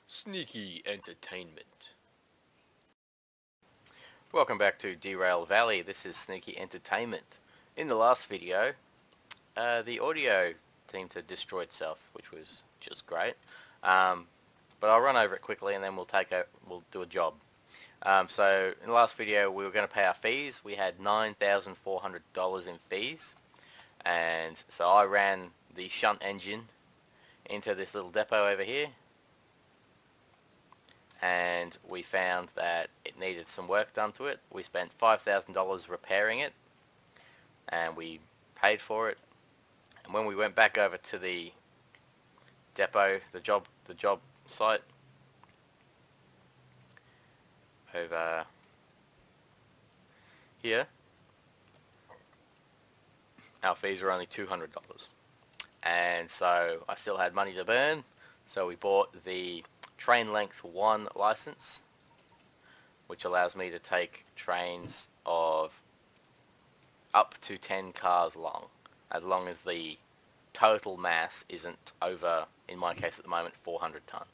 Sneaky entertainment. Welcome back to Derail Valley. This is Sneaky Entertainment. In the last video, the audio seemed to destroy itself, which was just great. But I'll run over it quickly and then we'll do a job. So in the last video, we were going to pay our fees. We had $9,400 in fees, and so I ran the shunt engine into this little depot over here. And we found that it needed some work done to it. We spent $5,000 repairing it, and we paid for it. And when we went back over to the depot, the job site over here, our fees were only $200, and so I still had money to burn. So we bought the Train Length 1 license, which allows me to take trains of up to 10 cars long, as long as the total mass isn't over, in my case at the moment, 400 ton.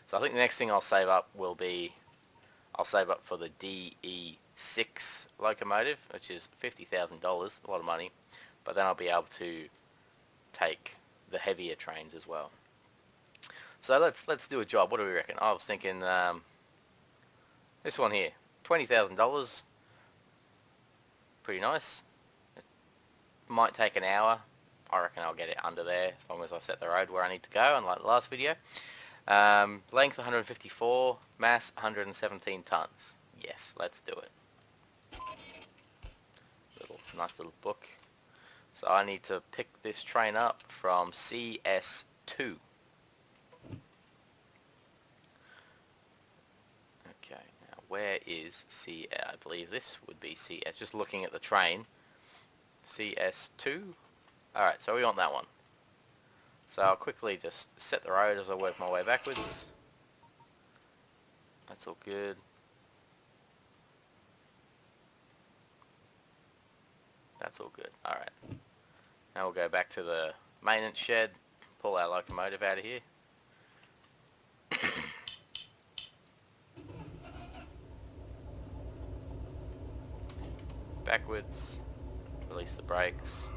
So I think the next thing I'll save up will be, I'll save up for the DE6 locomotive, which is $50,000, a lot of money, but then I'll be able to take the heavier trains as well. So let's do a job. What do we reckon? I was thinking this one here, $20,000. Pretty nice. It might take an hour. I reckon I'll get it under there as long as I set the road where I need to go, unlike the last video. Length 154, mass 117 tons. Yes, let's do it. Nice little book. So I need to pick this train up from CS2. Okay, now where is C? I believe this would be CS. Just looking at the train, CS2. Alright, so we want that one. So I'll quickly just set the road as I work my way backwards. That's all good. That's all good. Alright. Now we'll go back to the maintenance shed, pull our locomotive out of here. Backwards, release the brakes,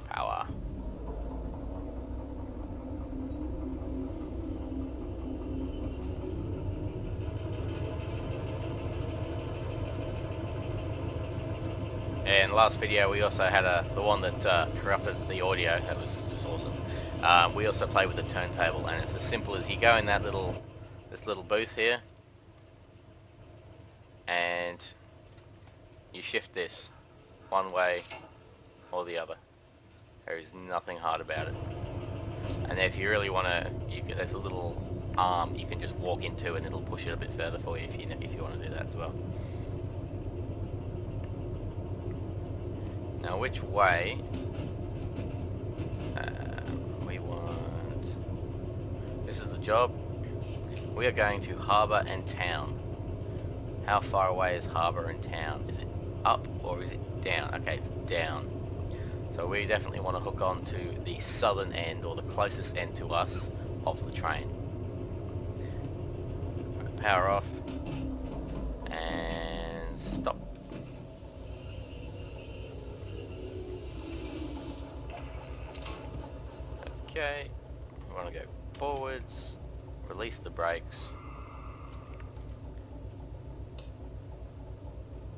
power. And last video we also had the one that corrupted the audio. That was just awesome. We also play with the turntable, and it's as simple as you go in this little booth here, and you shift this one way or the other. There is nothing hard about it. And if you really want to, there's a little arm you can just walk into, and it'll push it a bit further for you if you want to do that as well. Now, which way we want? This is the job. We are going to Harbour and Town. How far away is Harbour and Town? Is it up or is it down? Okay, it's down. So we definitely want to hook on to the southern end, or the closest end to us, of the train. Right, power off and stop. Okay, we want to go forwards, release the brakes,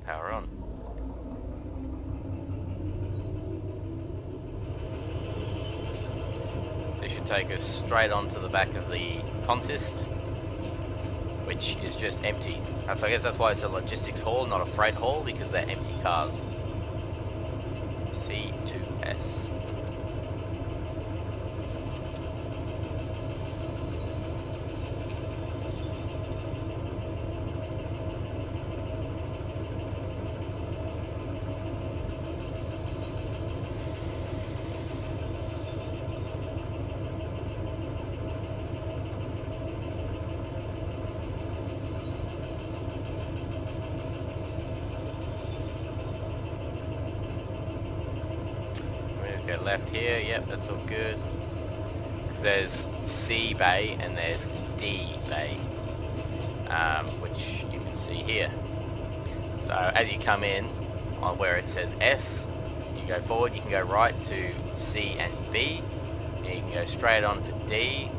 power on. This should take us straight onto the back of the consist, which is just empty. I guess that's why it's a logistics hall, not a freight hall, because they're empty cars. C2S. Go left here, yep, that's all good. Because there's C Bay and there's D bay, which you can see here. So as you come in on where it says S, you go forward, you can go right to C and B, and you can go straight on to D,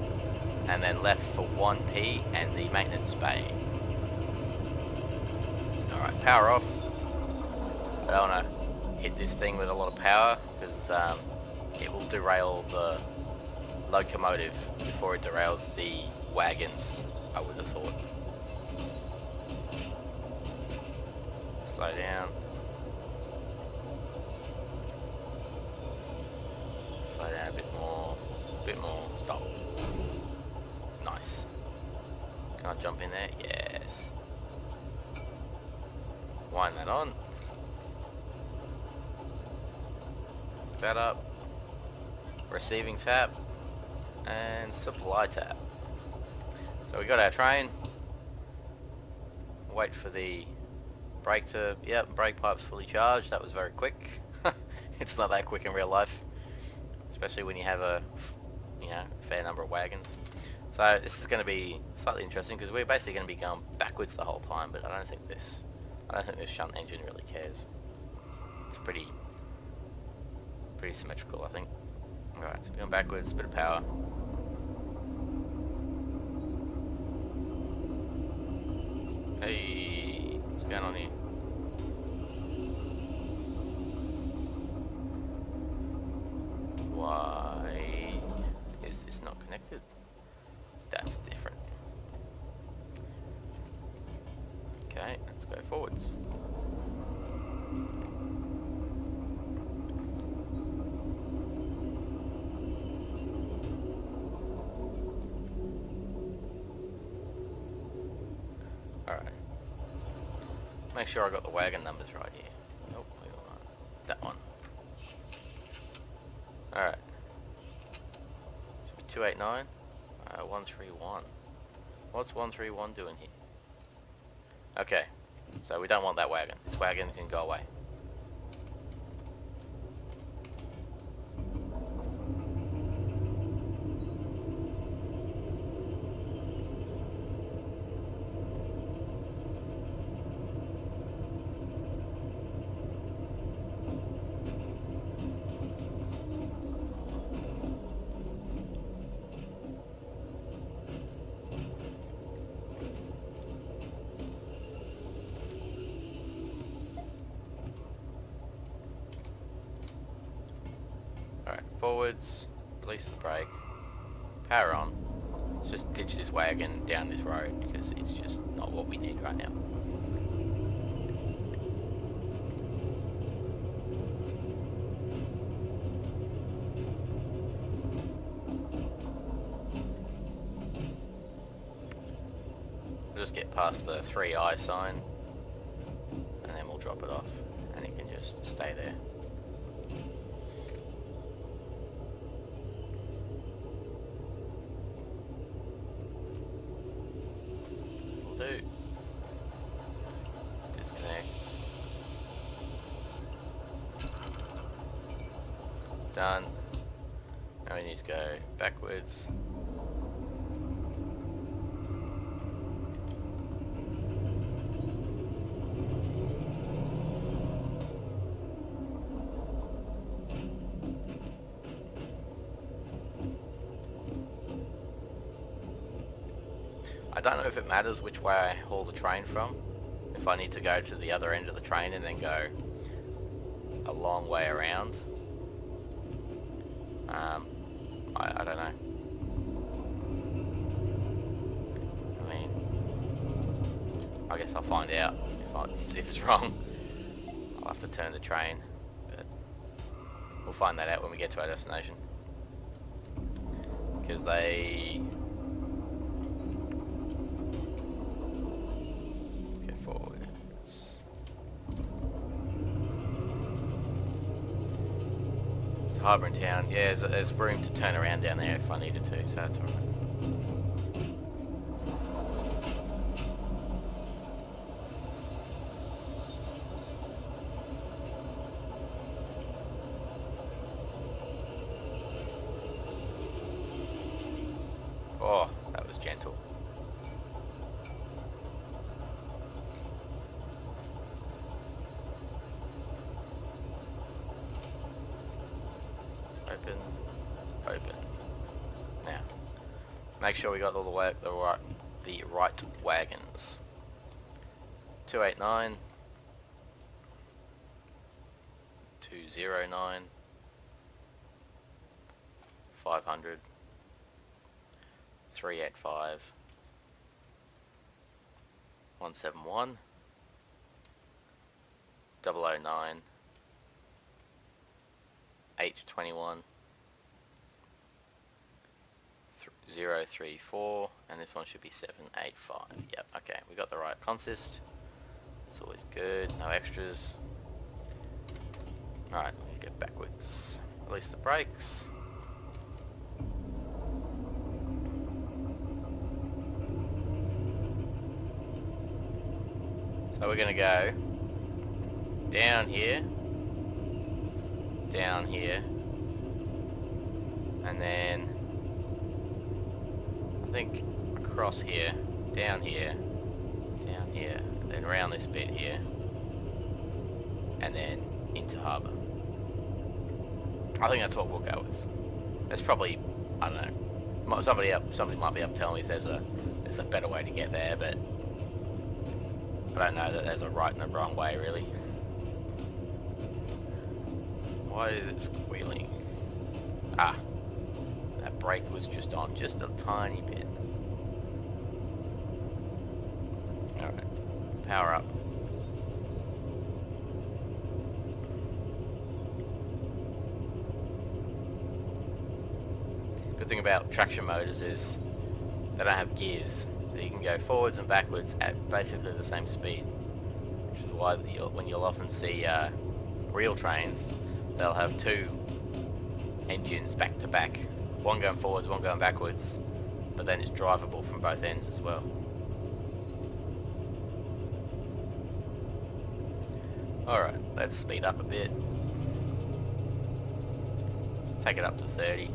and then left for 1P and the maintenance bay. Alright, power off. I don't want to hit this thing with a lot of power because it will derail the locomotive before it derails the wagons, I would have thought. Slow down. Slow down a bit more. Stop. Nice. Can I jump in there? Yes. Wind that on. That up. Receiving tap. And supply tap. So we got our train. Wait for the brake to... Yep, brake pipe's fully charged. That was very quick. It's not that quick in real life. Especially when you have a, fair number of wagons. So this is going to be slightly interesting because we're basically going to be going backwards the whole time, but I don't think this shunt engine really cares. It's pretty symmetrical, I think. Alright, so we're going backwards, bit of power. Hey, what's going on here? Why is this not connected? That's different. Okay, let's go forwards. Alright. Make sure I got the wagon numbers right here. Nope, that one. Alright. Should be 289. 131. What's 131 doing here? Okay, so we don't want that wagon. This wagon can go away. Alright, forwards, release the brake, power on. Let's just ditch this wagon down this road because it's just not what we need right now. We'll just get past the 3i sign and then we'll drop it off and it can just stay there. Do. Disconnect. Done. Now we need to go backwards. I don't know if it matters which way I haul the train from. If I need to go to the other end of the train and then go a long way around. I don't know. I mean, I guess I'll find out if it's wrong. I'll have to turn the train, but we'll find that out when we get to our destination. Because they... Harbour in town. Yeah, there's room to turn around down there if I needed to, so that's alright. Oh, that was gentle. make sure we got all the right wagons. 289, 209, 500, 385, 171, 009, 821, 034, and this one should be 785. Yep, okay, we got the right consist. It's always good, no extras. Alright, let me get backwards. Release the brakes. So we're going to go down here, and then I think across here, down here, then around this bit here, and then into harbour. I think that's what we'll go with. There's probably, I don't know, somebody might be able to tell me if there's a better way to get there, but I don't know that there's a right and a wrong way really. Why is it squealing? Ah, that brake was just on just a tiny bit. Alright, power up. Good thing about traction motors is they don't have gears, so you can go forwards and backwards at basically the same speed, which is why when you'll often see real trains, they'll have two engines back to back, one going forwards, one going backwards, but then it's drivable from both ends as well. Alright, let's speed up a bit. Let's take it up to 30.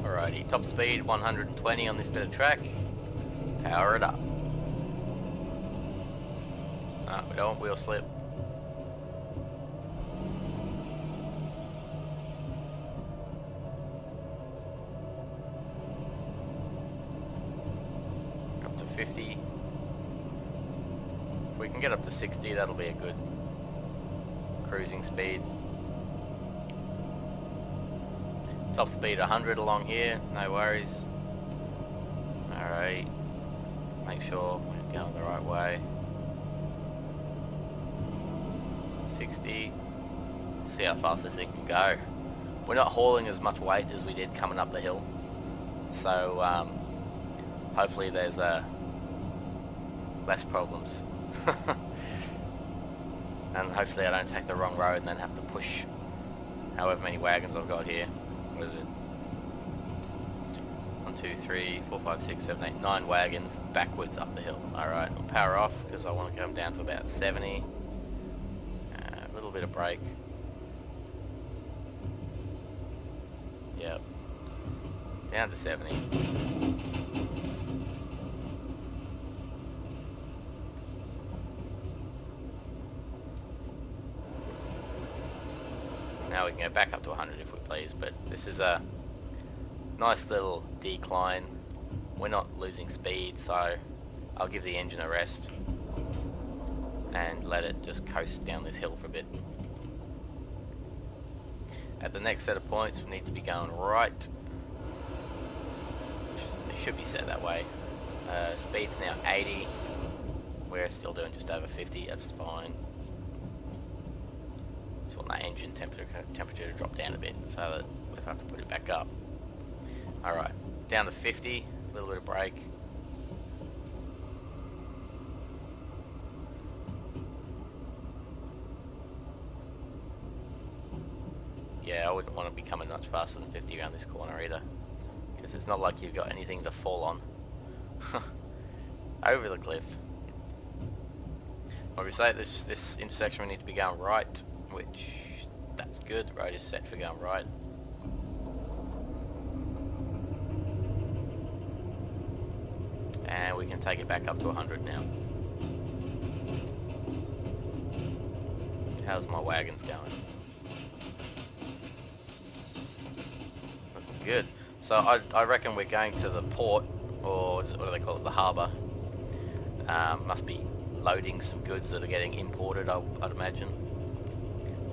Alrighty, top speed 120 on this bit of track. Power it up. No, we don't want wheel slip. Up to 50. If we can get up to 60, that'll be a good cruising speed. Top speed 100 along here, no worries. Alright, make sure we're going the right way. 60. See how fast this thing can go. We're not hauling as much weight as we did coming up the hill, so hopefully there's less problems. And hopefully I don't take the wrong road and then have to push however many wagons I've got here. What is it? 1, 2, 3, 4, 5, 6, 7, 8, 9 wagons backwards up the hill. Alright, we'll power off because I want to come down to about 70. A little bit of brake. Yep. Down to 70. Now we can go back up to 100 if we please, but this is a nice little decline. We're not losing speed, so I'll give the engine a rest and let it just coast down this hill for a bit. At the next set of points we need to be going right. It should be set that way. Speed's now 80. We're still doing just over 50, that's fine. Just want that engine temperature to drop down a bit so that we have to put it back up. Alright, down to 50, a little bit of brake. Yeah, I wouldn't want to be coming much faster than 50 around this corner either, because it's not like you've got anything to fall on. Over the cliff. Like we say, this intersection we need to be going right, which that's good. The road is set for going right. we can take it back up to 100 now. How's my wagons going? Looking good. So I reckon we're going to the port, or what do they call it, the harbour. Must be loading some goods that are getting imported, I'd imagine.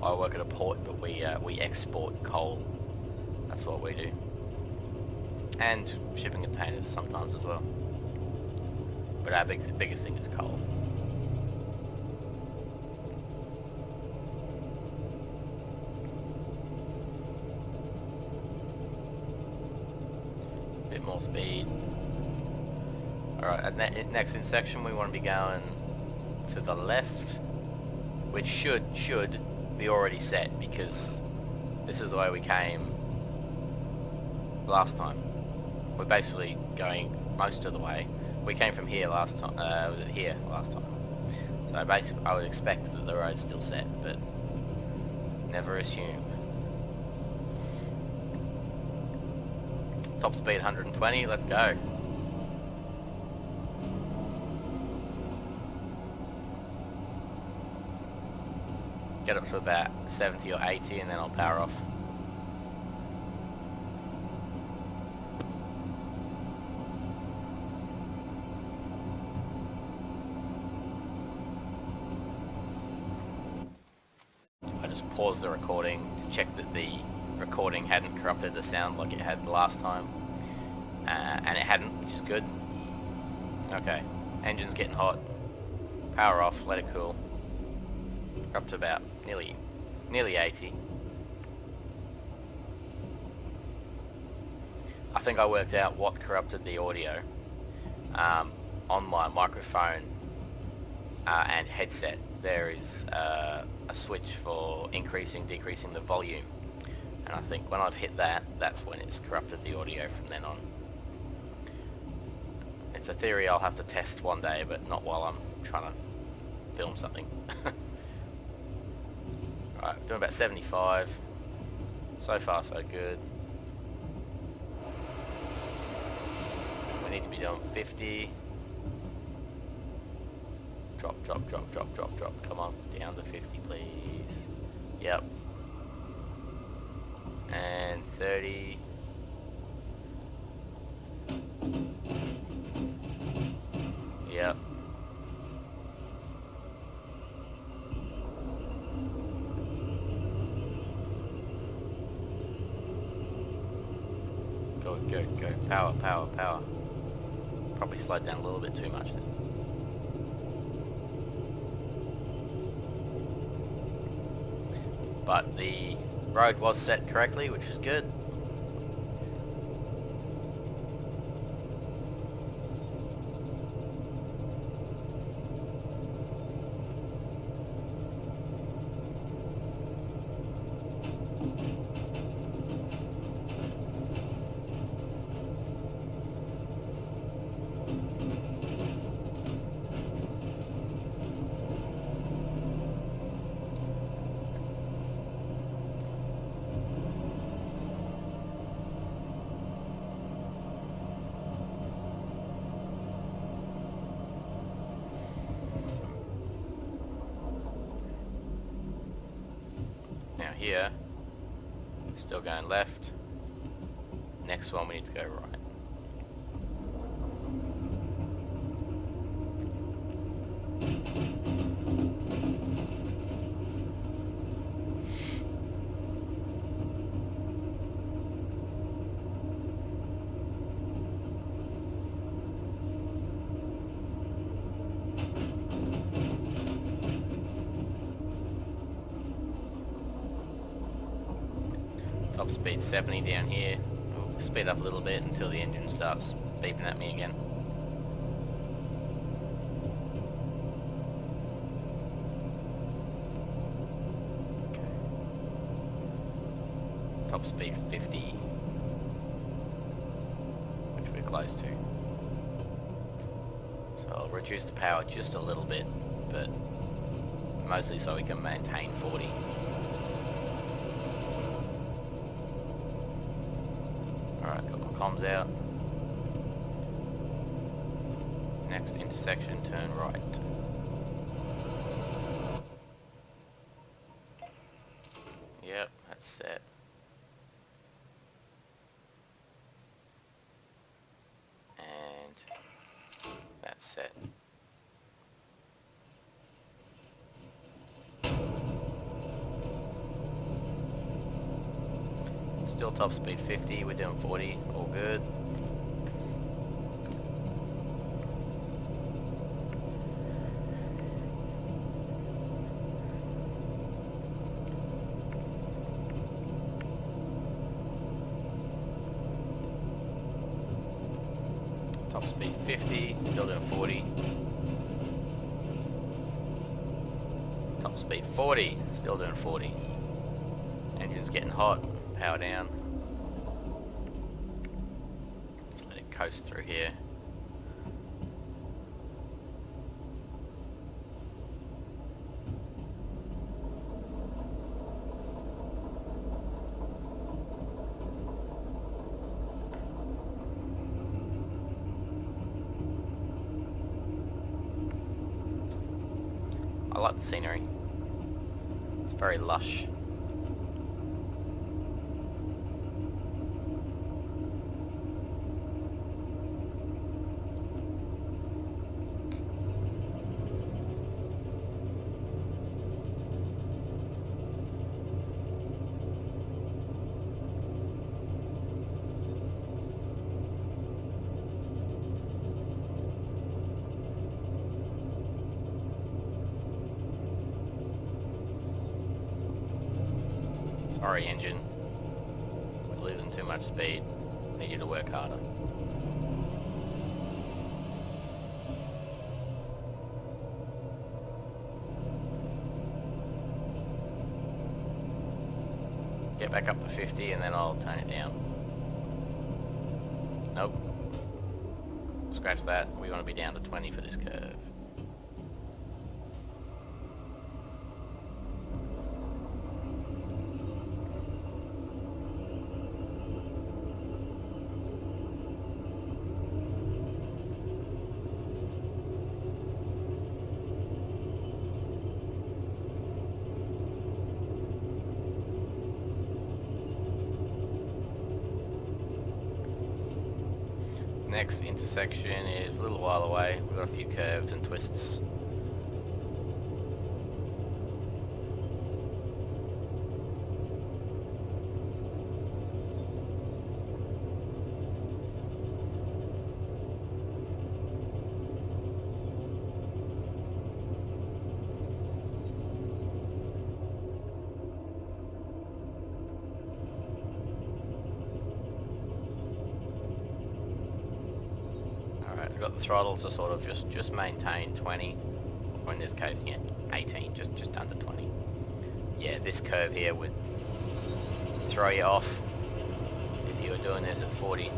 I work at a port, but we export coal. That's what we do. And shipping containers sometimes as well. But our biggest thing is coal. Bit more speed. Alright, at next intersection we want to be going to the left, which should be already set, because this is the way we came last time. We're basically going most of the way. We came from here last time, was it here last time? So basically I would expect that the road's still set, but never assume. Top speed 120, let's go. Get up to about 70 or 80 and then I'll power off. I just paused the recording to check that the recording hadn't corrupted the sound like it had last time. And it hadn't, which is good. Okay, engine's getting hot. Power off, let it cool. Up to about nearly 80. I think I worked out what corrupted the audio on my microphone and headset. There is a switch for increasing, decreasing the volume, and I think when I've hit that, that's when it's corrupted the audio from then on. It's a theory I'll have to test one day, but not while I'm trying to film something. Right, doing about 75. So far so good. We need to be doing 50. Drop. Come on, down to 50 please. Yep. And 30. Yep. Go. Power. Probably slowed down a little bit too much then. But the road was set correctly, which is good. Now here, still going left. Next one we need to go right. Top speed 70 down here. We'll speed up a little bit until the engine starts beeping at me again. Okay. Top speed 50, which we're close to. So I'll reduce the power just a little bit, but mostly so we can maintain 40. Alright, got my comms out. Next intersection, turn right. Yep, that's set. And that's set. Still top speed 50, we're doing 40, all good. Top speed 50, still doing 40. Top speed 40, still doing 40. Engine's getting hot, power down. Just let it coast through here. I like the scenery. It's very lush. Sorry, engine. We're losing too much speed. Need you to work harder. Get back up to 50 and then I'll turn it down. Nope. Scratch that. We want to be down to 20 for this curve. Next intersection is a little while away. We've got a few curves and twists. I've got the throttle to sort of just maintain 20, or in this case, yeah, 18, just under 20. Yeah, this curve here would throw you off if you were doing this at 40.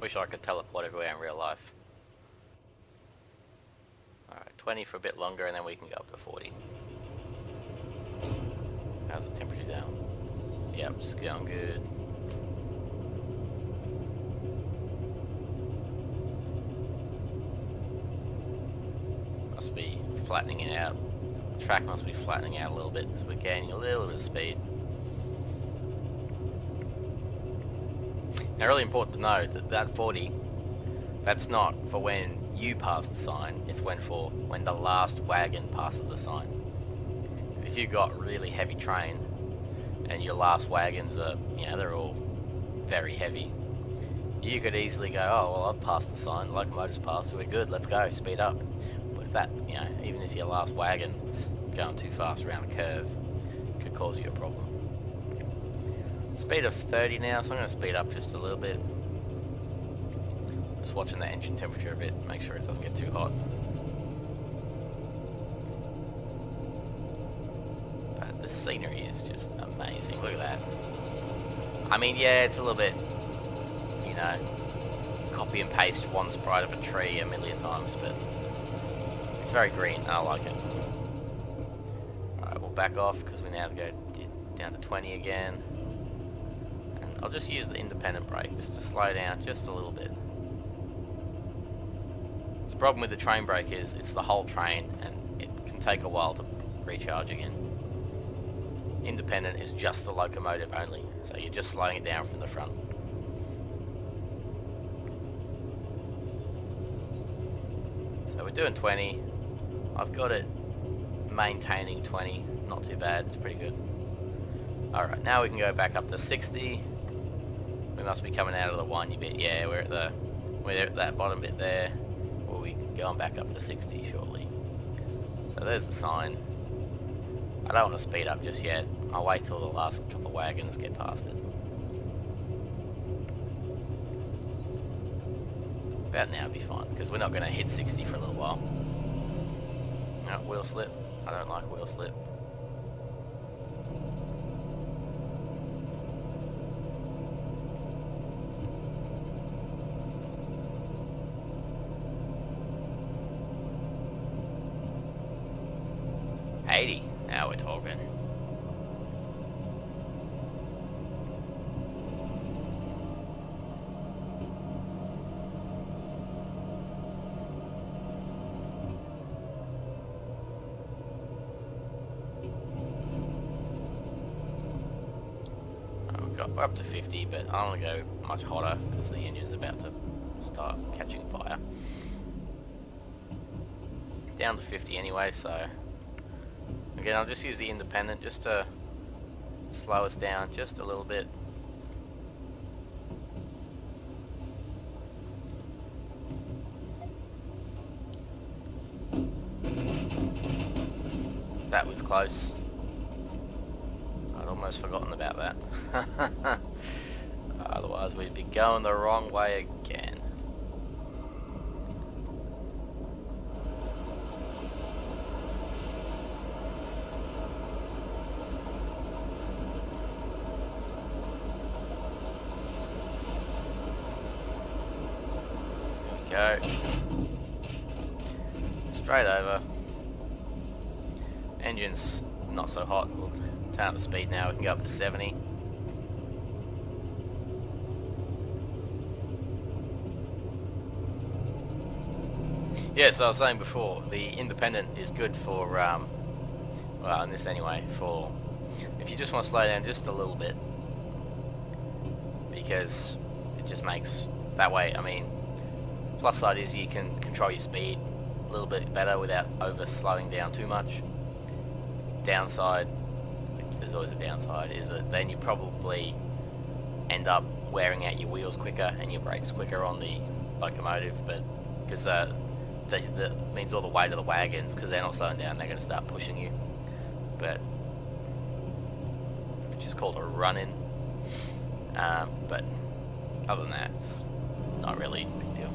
Wish I could teleport everywhere in real life. Alright, 20 for a bit longer and then we can go up to 40. How's the temperature down? Yep, it's going good. Must be flattening it out. The track must be flattening out a little bit because we're gaining a little bit of speed. Now, really important to know that that 40, that's not for when you pass the sign, it's when the last wagon passes the sign. If you've got really heavy train and your last wagons are, you know, they're all very heavy, you could easily go, oh well, I've passed the sign, the locomotive's passed, we're good, let's go, speed up. But if that, you know, even if your last wagon's going too fast around a curve, it could cause you a problem. Speed of 30 now, so I'm going to speed up just a little bit. Just watching the engine temperature a bit, make sure it doesn't get too hot. But the scenery is just amazing, look at that. I mean, yeah, it's a little bit, you know, copy and paste one sprite of a tree a million times, but it's very green, I like it. Alright, we'll back off because we now go down to 20 again. And I'll just use the independent brake just to slow down just a little bit. The problem with the train brake is it's the whole train and it can take a while to recharge again. Independent is just the locomotive only, so you're just slowing it down from the front. So we're doing 20. I've got it maintaining 20, not too bad, it's pretty good. Alright, now we can go back up to 60. We must be coming out of the windy bit. Yeah, we're at that bottom bit there. We'll be going back up to 60 shortly. So there's the sign. I don't want to speed up just yet. I'll wait till the last couple of wagons get past it. About now will be fine, because we're not going to hit 60 for a little while. No, wheel slip. I don't like wheel slip. Now we're talking. We're up to 50, but I don't want to go much hotter because the engine's about to start catching fire. Down to 50 anyway, so again I'll just use the independent just to slow us down just a little bit. That was close. I'd almost forgotten about that. Otherwise we'd be going the wrong way again. There we go. Straight over. Engine's not so hot. We'll turn up the speed now. We can go up to 70. Yeah, so I was saying before, the independent is good for, well, in this anyway, for if you just want to slow down just a little bit, because it just makes, that way, I mean, plus side is you can control your speed a little bit better without over slowing down too much. Downside, there's always a downside, is that then you probably end up wearing out your wheels quicker and your brakes quicker on the locomotive, but because that means all the weight of the wagons, because they're not slowing down, they're going to start pushing you, but which is called a run-in. But other than that, it's not really a big deal.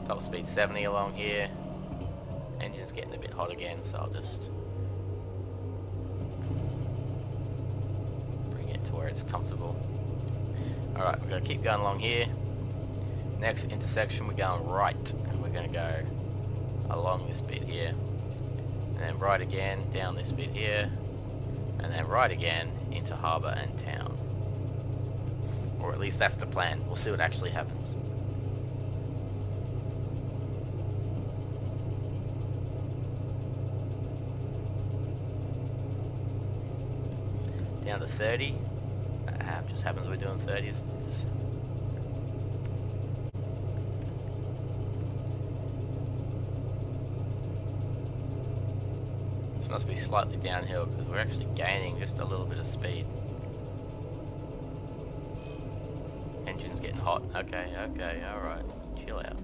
Top speed 70 along here. Engine's getting a bit hot again, so I'll just bring it to where it's comfortable. Alright, we're going to keep going along here. Next intersection we're going right, and we're going to go along this bit here, and then right again down this bit here, and then right again into harbour and town. Or at least that's the plan. We'll see what actually happens. Down to 30. Just happens we're doing 30s. This must be slightly downhill because we're actually gaining just a little bit of speed. engine's getting hot. Okay, alright. Chill out.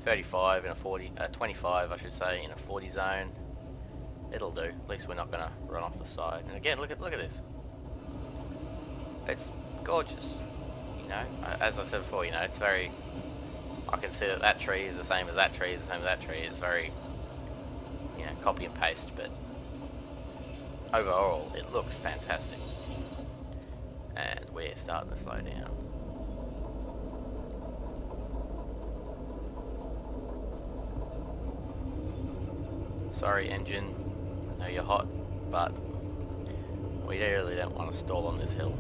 35 in a 40, 25 I should say, in a 40 zone. It'll do. At least we're not going to run off the side. And again, look at this. It's gorgeous. You know, as I said before, you know, it's very... I can see that that tree is the same as that tree is the same as that tree. It's very, you know, copy and paste, but overall it looks fantastic. And we're starting to slow down. Sorry engine, I know you're hot, but we really don't want to stall on this hill.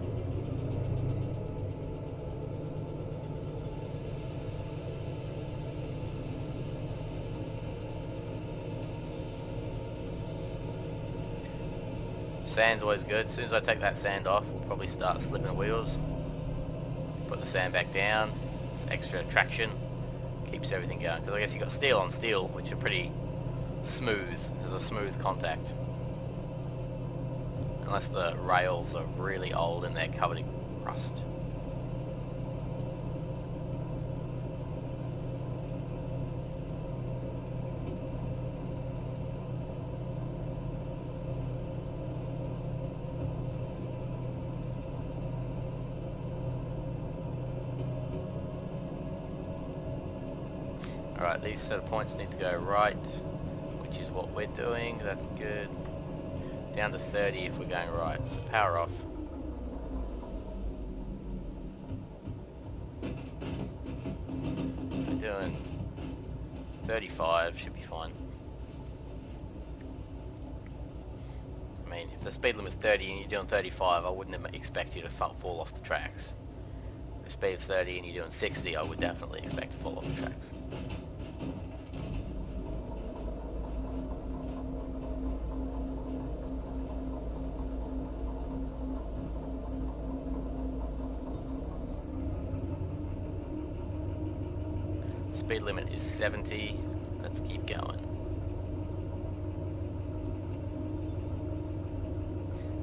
Sand's always good. As soon as I take that sand off, we'll probably start slipping wheels. Put the sand back down. It's extra traction. Keeps everything going. Because I guess you've got steel on steel, which are pretty smooth. There's a smooth contact. Unless the rails are really old and they're covered in rust. Alright, these set of points need to go right, which is what we're doing. That's good. Down to 30 if we're going right, so power off. We're doing 35, should be fine. I mean, if the speed limit's 30 and you're doing 35, I wouldn't expect you to fall off the tracks. If the speed's 30 and you're doing 60, I would definitely expect to fall off the tracks. Speed limit is 70. Let's keep going.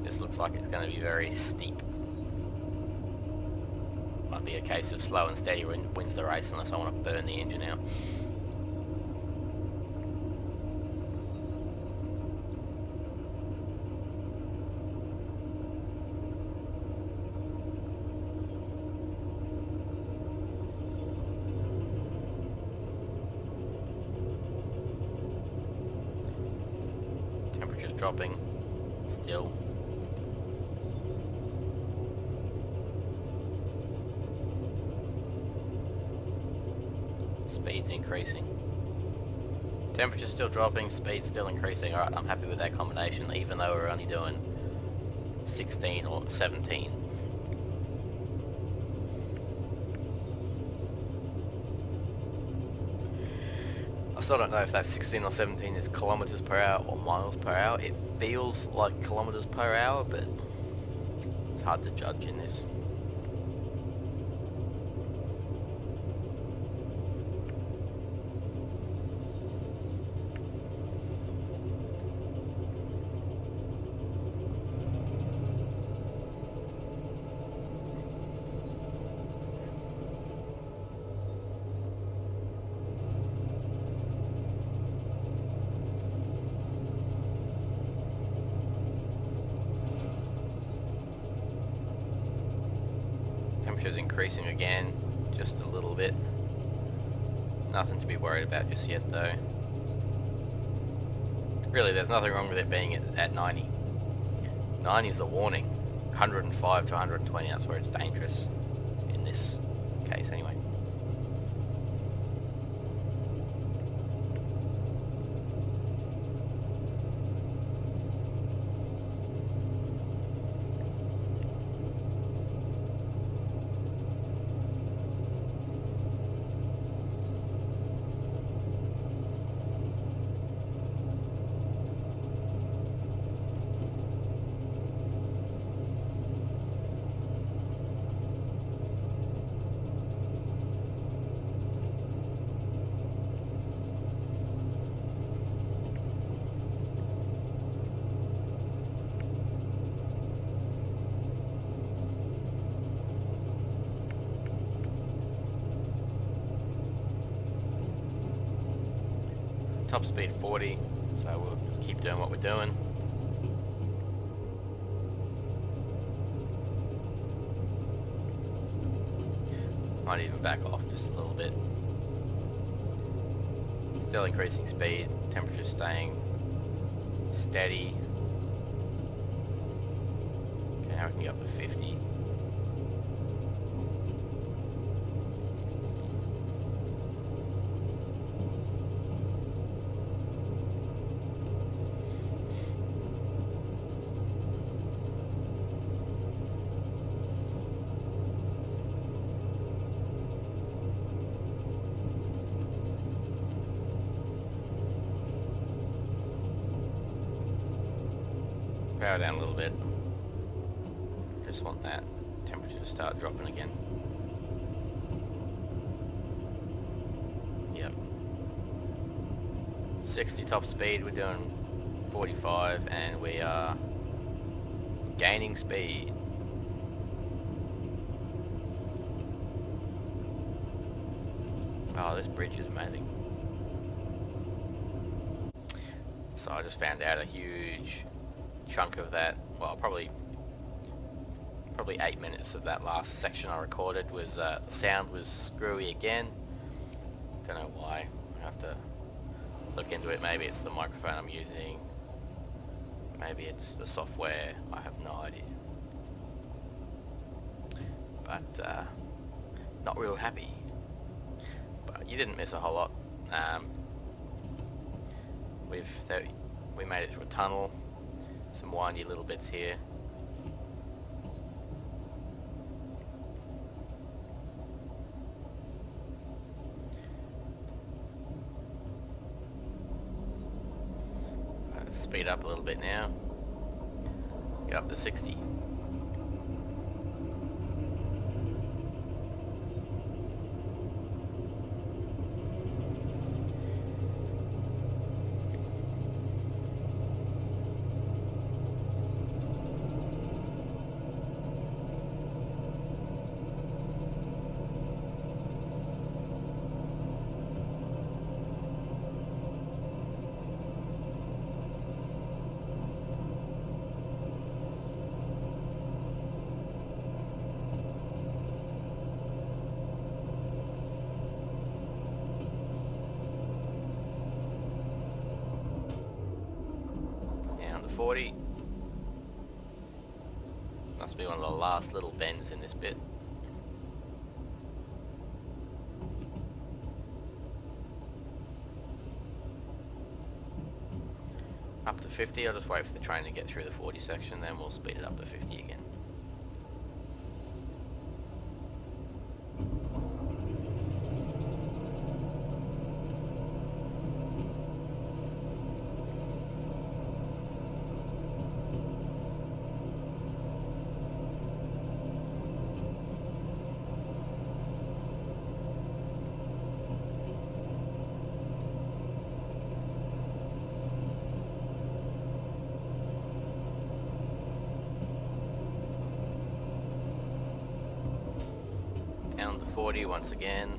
This looks like it's going to be very steep. Might be a case of slow and steady wins the race unless I want to burn the engine out. Temperature's dropping still. Speed's increasing. Temperature's still dropping, speed's still increasing. Alright, I'm happy with that combination, even though we're only doing 16 or 17. I still don't know if that 16 or 17 is kilometers per hour or miles per hour. It feels like kilometers per hour, but it's hard to judge in this. Temperature's increasing again, just a little bit. Nothing to be worried about just yet though. Really, there's nothing wrong with it being at 90. 90 is the warning. 105 to 120, that's where it's dangerous. In this case anyway. Top speed 40, so we'll just keep doing what we're doing. Might even back off just a little bit. Still increasing speed, temperature staying steady. Okay, now we can get up to 50. Power down a little bit. Just want that temperature to start dropping again. Yep. 60 top speed, we're doing 45 and we are gaining speed. Oh, this bridge is amazing. So I just found out a huge chunk of that, well, probably 8 minutes of that last section I recorded was the sound was screwy again. Don't know why. I have to look into it. Maybe it's the microphone I'm using, maybe it's the software, I have no idea, but not real happy. But you didn't miss a whole lot. We made it through a tunnel, some windy little bits here. Let's speed up a little bit now. Get up to 60. Down to 40. Must be one of the last little bends in this bit. Up to 50, I'll just wait for the train to get through the 40 section, then we'll speed it up to 50 again. Down to 40 once again.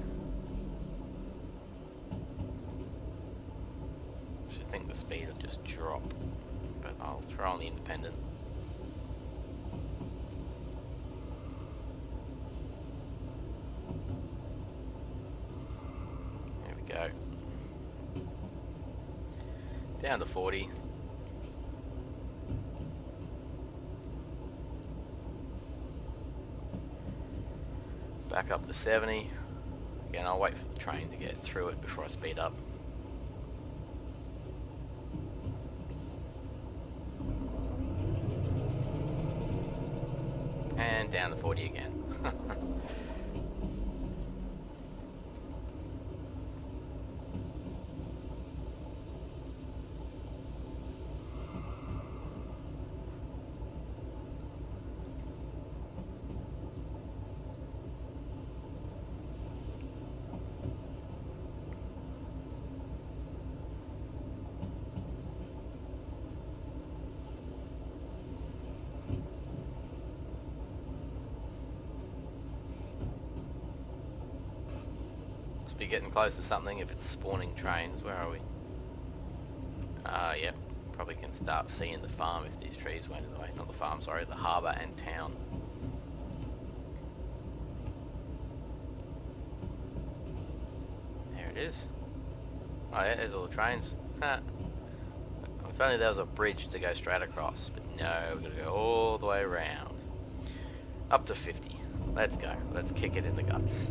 Should think the speed will just drop, but I'll throw on the independent. There we go. Down to 40. Back up to 70. Again, I'll wait for the train to get through it before I speed up. And down to 40 again. Be getting close to something if it's spawning trains. Where are we? Yep. Probably can start seeing the farm if these trees went in the way. Not the farm, sorry, the harbour and town. There it is. Oh yeah, there's all the trains. If only there was a bridge to go straight across, but no, we're going to go all the way around. Up to 50. Let's go. Let's kick it in the guts.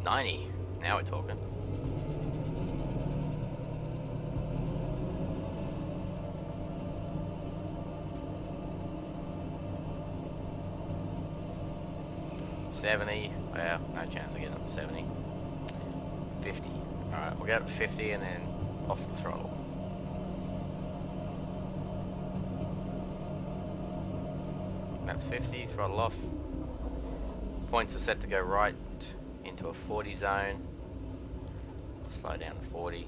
$90. Now we're talking. $70. Well, no chance of getting up to 70. $50. Alright, we'll get up to 50 and then off the throttle. That's 50, throttle off. Points are set to go right into a 40 zone. Slow down to 40.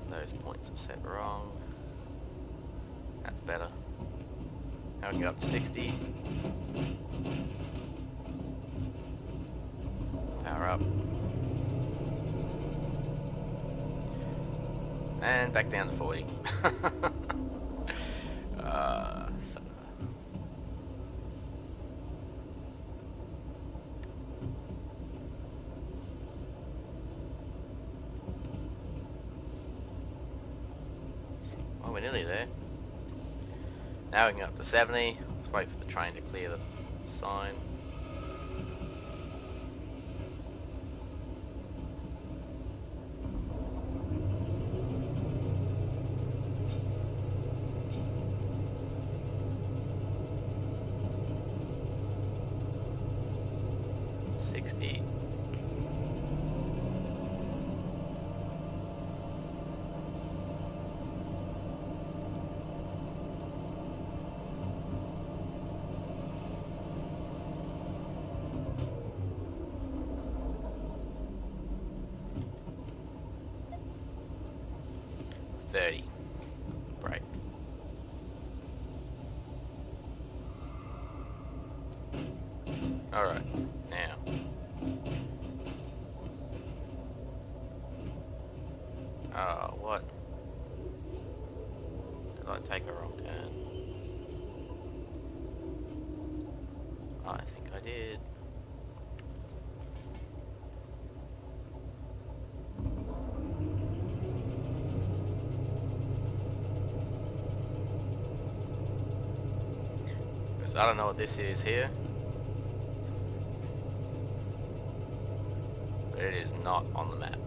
Those points are set wrong. That's better. Now we can go up to 60. Power up. And back down to 40. So well, we're nearly there. Now we can go up to 70. Let's wait for the train to clear the sign. $60. $30. Break. Alright, now. Oh, what? Did I take a wrong turn? I think I did. Because I don't know what this is here. But it is not on the map.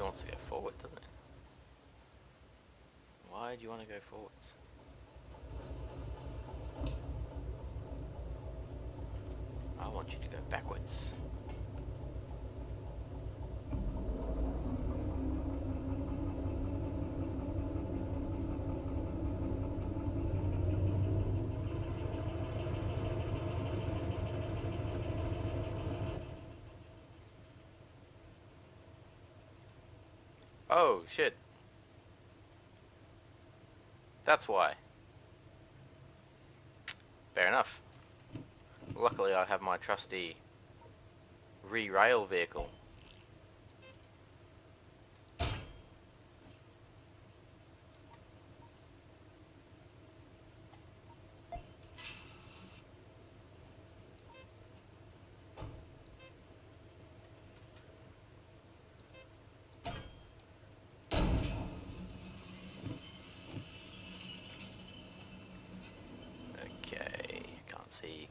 Wants to go forward, doesn't it? Why do you want to go forwards? I want you to go backwards. Oh, shit. That's why. Fair enough. Luckily I have my trusty re-rail vehicle.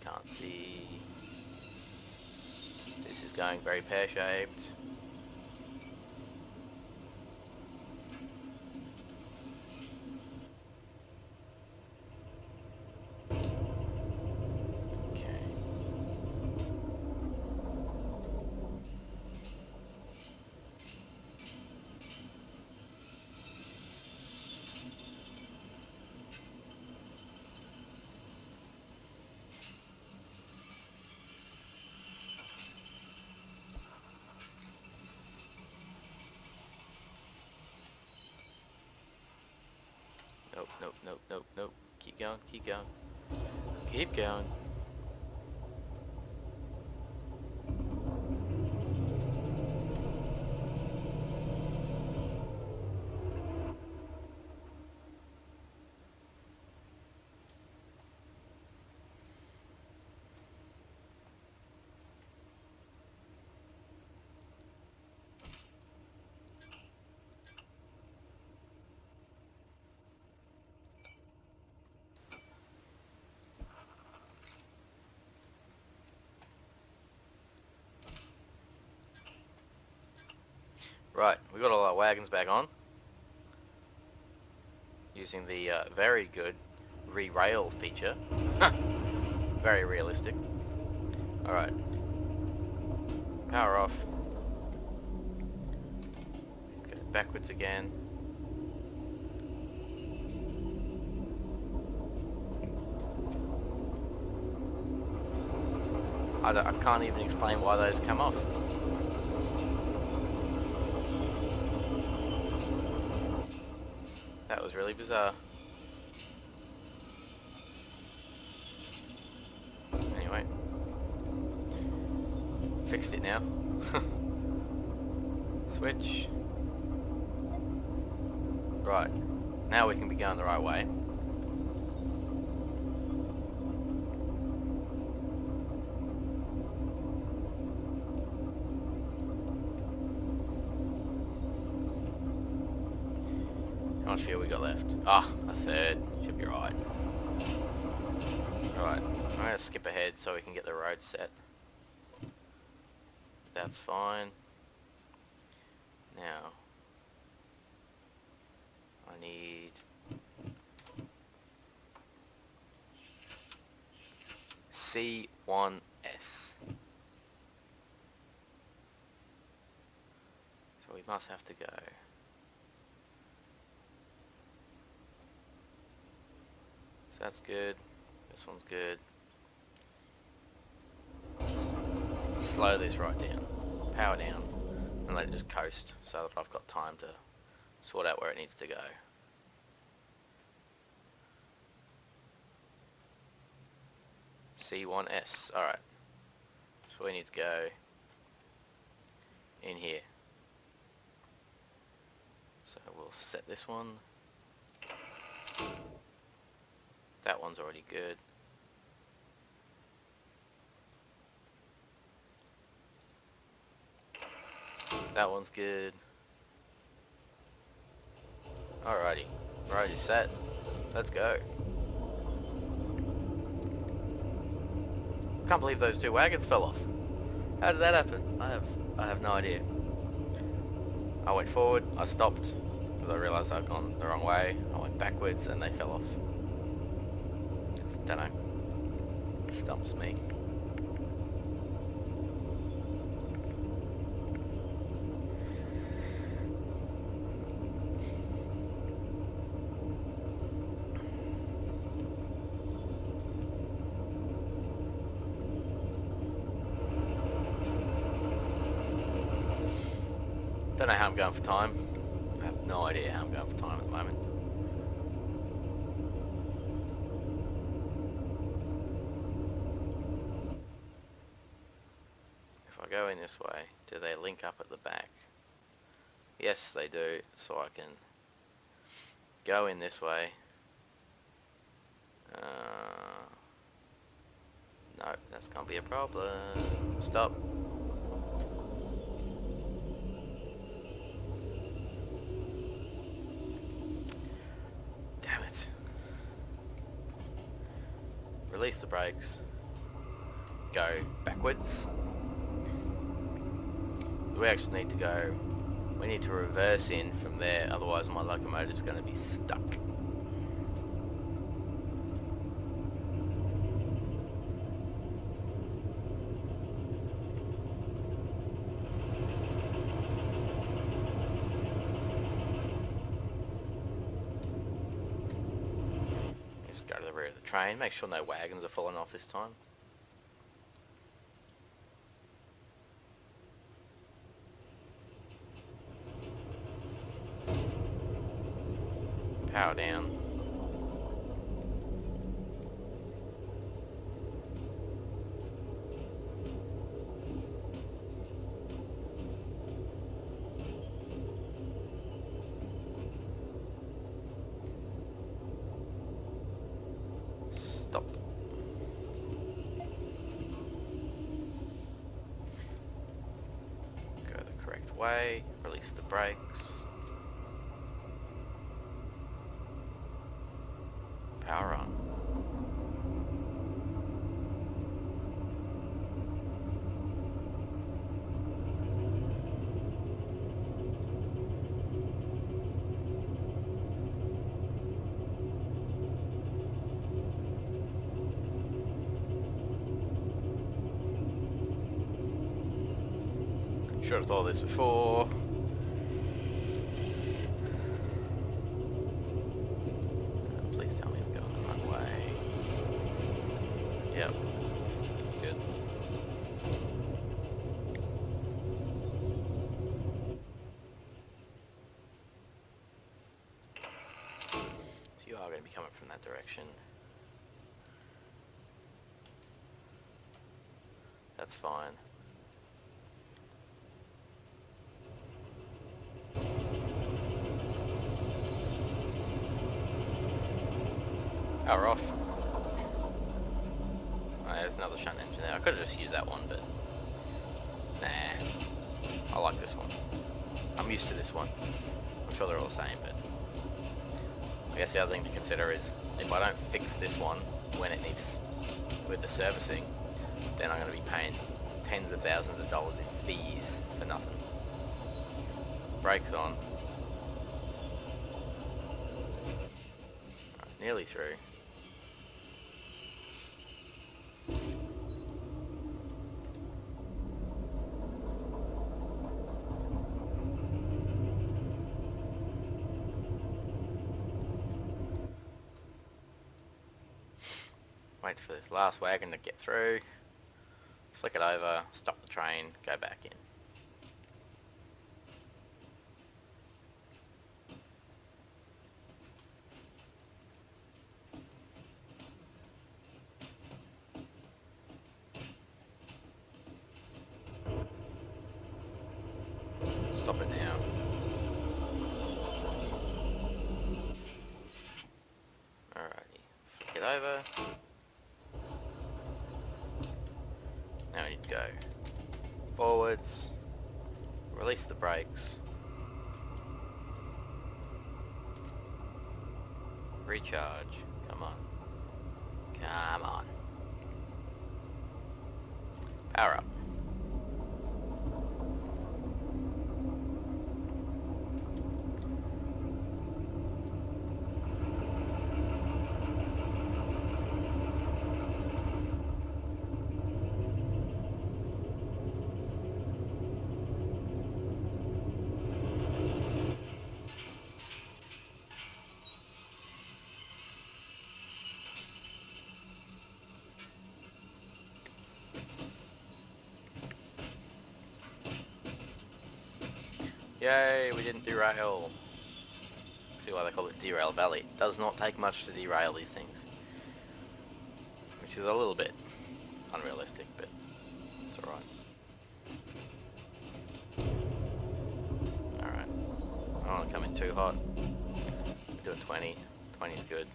Can't see. This is going very pear-shaped. Okay. Nope, nope, nope, nope, nope. Keep going, keep going. Keep going. Right, we got all our wagons back on. Using the very good re-rail feature. Very realistic. Alright. Power off. Go backwards again. I can't even explain why those come off. That was really bizarre. Anyway. Fixed it now. Switch. Right. Now we can be going the right way. How much fuel we got left? Ah, a third. Should be right. Right. I'm going to skip ahead so we can get the road set. That's fine. Now, I need C1S. So we must have to go. So that's good. This one's good. Slow this right down. Power down. And let it just coast so that I've got time to sort out where it needs to go. C1S. Alright. So we need to go in here. So we'll set this one. That one's already good. That one's good. Alrighty. Road is set. Let's go. Can't believe those two wagons fell off. How did that happen? I have no idea. I went forward, I stopped because I realised I'd gone the wrong way. I went backwards and they fell off. Just, don't know. It stumps me. Don't know how I'm going for time. I have no idea how I'm going for time at the moment. If I go in this way, do they link up at the back? Yes, they do, so I can go in this way. No, that's gonna be a problem. Stop. Damn it. Release the brakes. go backwards. We actually need to go, we need to reverse in from there, otherwise my locomotive's going to be stuck. Just go to the rear of the train, make sure no wagons are falling off this time. Power down. Stop. Go the correct way, release the brakes. Power on. Should have thought of this before. Please tell me I'm going the right way. Yep, that's good. So you are going to be coming from that direction. That's fine. Power off. Oh, there's another shunt engine there. I could have just used that one, but nah. I like this one. I'm used to this one. I'm sure they're all the same, but I guess the other thing to consider is if I don't fix this one when it needs with the servicing, then I'm going to be paying tens of thousands of dollars in fees for nothing. Brakes on. Nearly through. Wait for this last wagon to get through, flick it over, stop the train, go back in. Stop it now. Alrighty, flick it over. Now we need to go forwards, release the brakes, recharge, come on, come on, power up. Yay, we didn't derail. See why they call it Derail Valley. It does not take much to derail these things. Which is a little bit unrealistic, but it's alright. Alright. I don't want to come in too hot. We're doing 20. 20 is good.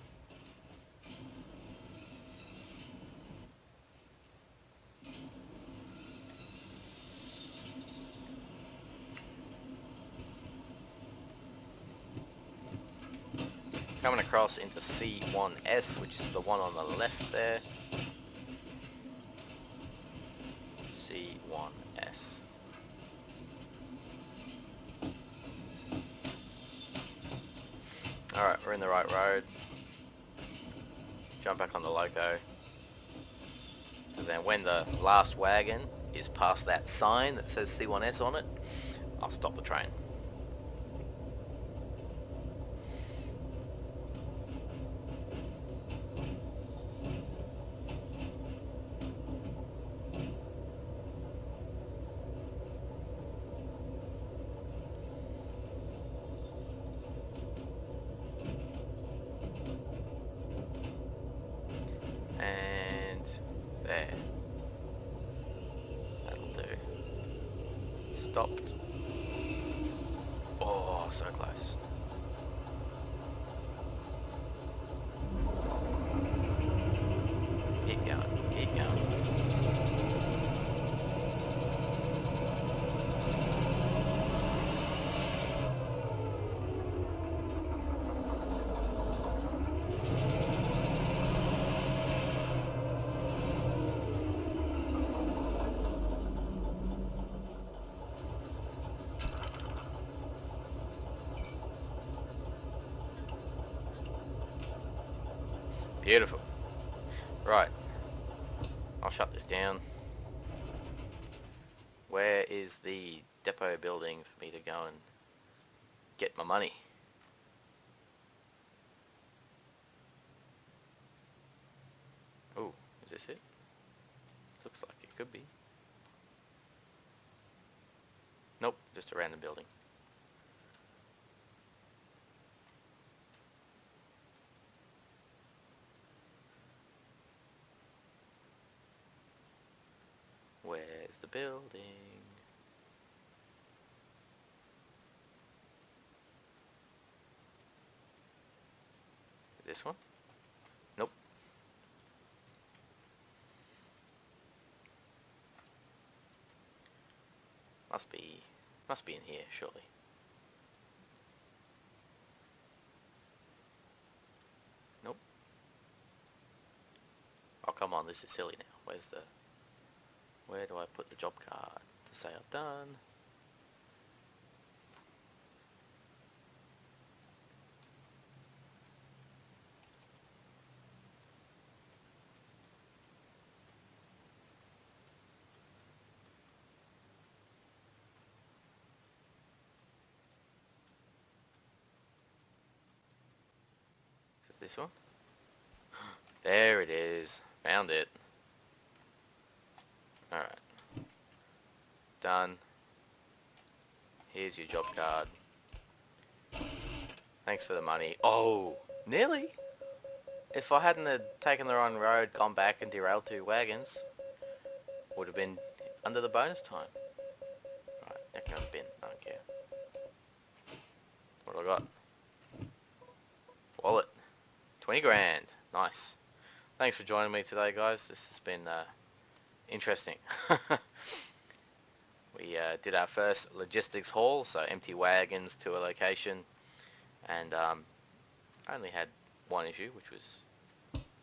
Coming across into C1S, which is the one on the left there. Alright, we're in the right road. Jump back on the loco. Because then when the last wagon is past that sign that says C1S on it, I'll stop the train. And there. That'll do. Stopped. Oh, so close. Keep going, keep going. Beautiful. Right. I'll shut this down. Where is the depot building for me to go and get my money? Oh, is this it? Looks like it could be. Nope, just a random building. Where's the building? This one? Nope. Must be in here, surely. Nope. Oh, come on, this is silly now. Where do I put the job card to say I've done? Is it this one? There it is. Found it. Alright. Done. Here's your job card. Thanks for the money. Oh, nearly. If I hadn't had taken the wrong road, gone back and derailed 2 wagons, would have been under the bonus time. Right, that can go in the bin. I don't care. What do I got? Wallet. 20 grand. Nice. Thanks for joining me today, guys. This has been interesting. We did our first logistics haul, so empty wagons to a location, and I only had one issue, which was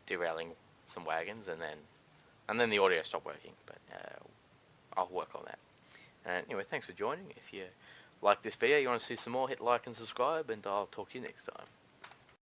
derailing some wagons, and then the audio stopped working, but I'll work on that. And anyway, thanks for joining. If you like this video, you want to see some more, hit like and subscribe, and I'll talk to you next time.